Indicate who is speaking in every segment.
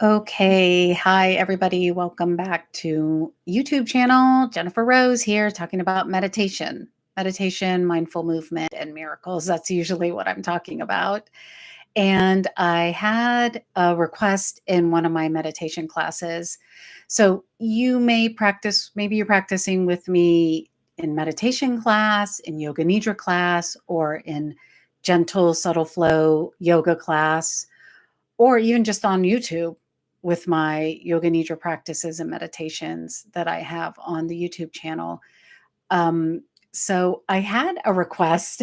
Speaker 1: Okay. Hi, everybody. Welcome back to YouTube channel. Jennifer Rose here talking about meditation, mindful movement, and miracles. That's usually what I'm talking about. And I had a request in one of my meditation classes. So you may practice, maybe you're practicing with me in meditation class, in yoga nidra class, or in gentle, subtle flow yoga class, or even just on YouTube with my yoga nidra practices and meditations that I have on the YouTube channel. Um, so I had a request.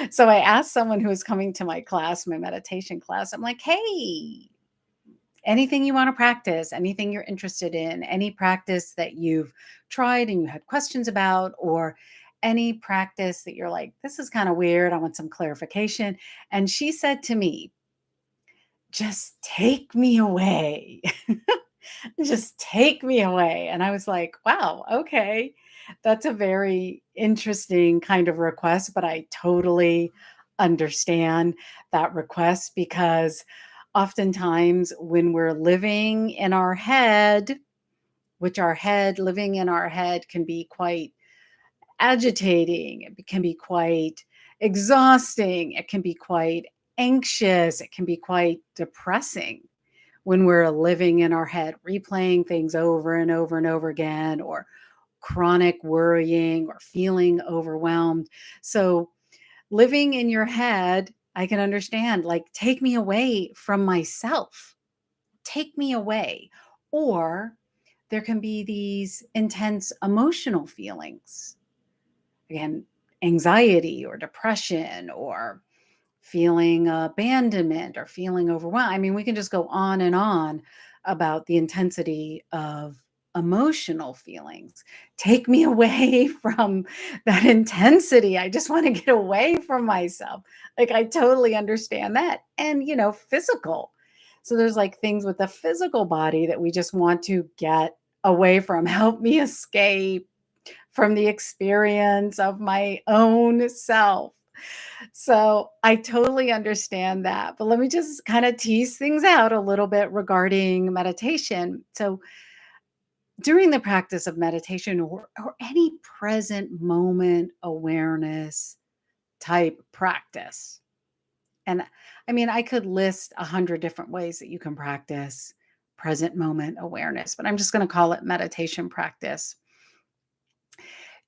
Speaker 1: So I asked someone who was coming to my class, my meditation class, I'm like, hey, anything you want to practice, anything you're interested in, any practice that you've tried and you had questions about, or any practice that you're like, this is kind of weird. I want some clarification. And she said to me, just take me away. Just take me away. And I was like, wow, okay. That's a very interesting kind of request, but I totally understand that request because oftentimes when we're living in our head, which living in our head can be quite agitating, it can be quite exhausting, it can be quite anxious, it can be quite depressing when we're living in our head, replaying things over and over and over again, or chronic worrying or feeling overwhelmed. So, living in your head, I can understand, like, take me away from myself, take me away. Or there can be these intense emotional feelings. Again, anxiety or depression or feeling abandonment or feeling overwhelmed. I mean, we can just go on and on about the intensity of emotional feelings. Take me away from that intensity. I just want to get away from myself. Like, I totally understand that. And, physical. So there's like things with the physical body that we just want to get away from. Help me escape from the experience of my own self. So I totally understand that. But let me just kind of tease things out a little bit regarding meditation. So during the practice of meditation or any present moment awareness type practice, and I mean, I could list 100 different ways that you can practice present moment awareness, but I'm just going to call it meditation practice.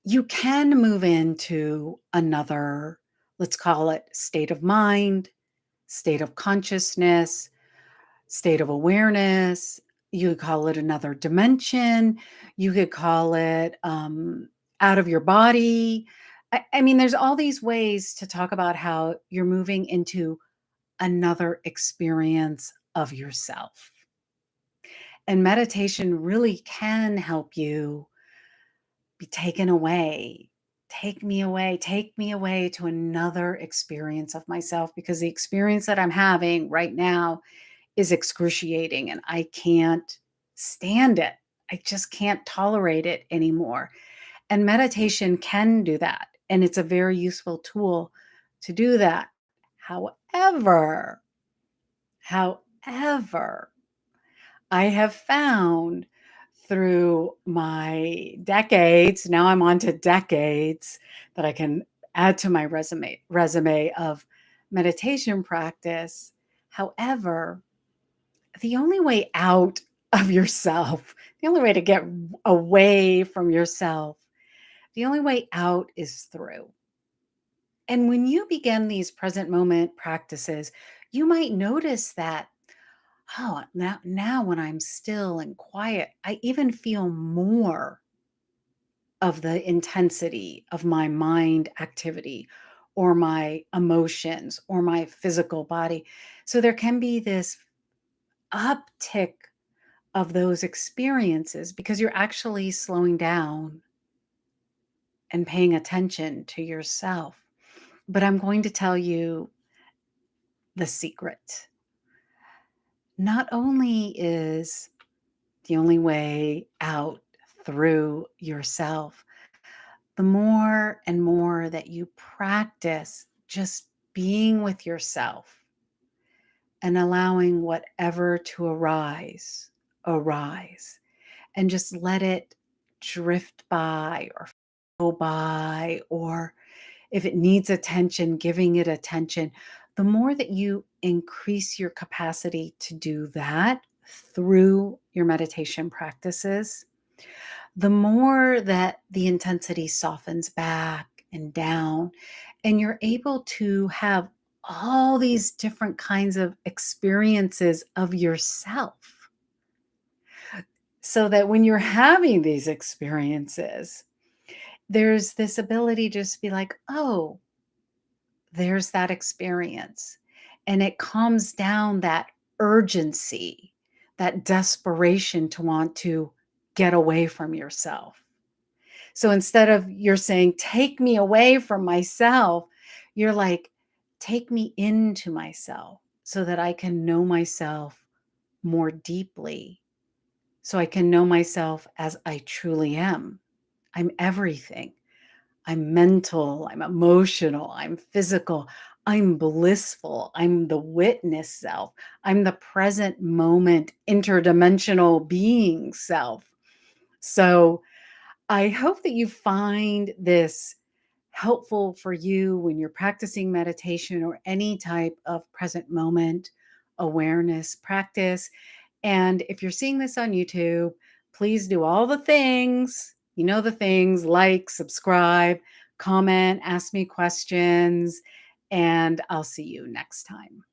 Speaker 1: You can move into another, let's call it state of mind, state of consciousness, state of awareness. You could call it another dimension. You could call it out of your body. I mean, there's all these ways to talk about how you're moving into another experience of yourself. And meditation really can help you be taken away. Take me away to another experience of myself because the experience that I'm having right now is excruciating and I can't stand it. I just can't tolerate it anymore. And meditation can do that. And it's a very useful tool to do that. However, however, I have found through my decades, now I'm on to decades that I can add to my resume of meditation practice. However, the only way out of yourself, the only way to get away from yourself, the only way out is through. And when you begin these present moment practices, you might notice that, oh, now when I'm still and quiet, I even feel more of the intensity of my mind activity or my emotions or my physical body. So there can be this uptick of those experiences because you're actually slowing down and paying attention to yourself. But I'm going to tell you the secret. Not only is the only way out through yourself, the more and more that you practice just being with yourself and allowing whatever to arise, and just let it drift by or go by, or if it needs attention, giving it attention. The more that you increase your capacity to do that through your meditation practices, the more that the intensity softens back and down, and you're able to have all these different kinds of experiences of yourself. So that when you're having these experiences, there's this ability to just be like, oh, there's that experience. And it calms down that urgency, that desperation to want to get away from yourself. So instead of you're saying, take me away from myself, you're like, take me into myself so that I can know myself more deeply, so I can know myself as I truly am. I'm everything. I'm mental, I'm emotional, I'm physical, I'm blissful, I'm the witness self, I'm the present moment interdimensional being self. So I hope that you find this helpful for you when you're practicing meditation or any type of present moment awareness practice. And if you're seeing this on YouTube, please do all the things, the things, like, subscribe, comment, ask me questions, and I'll see you next time.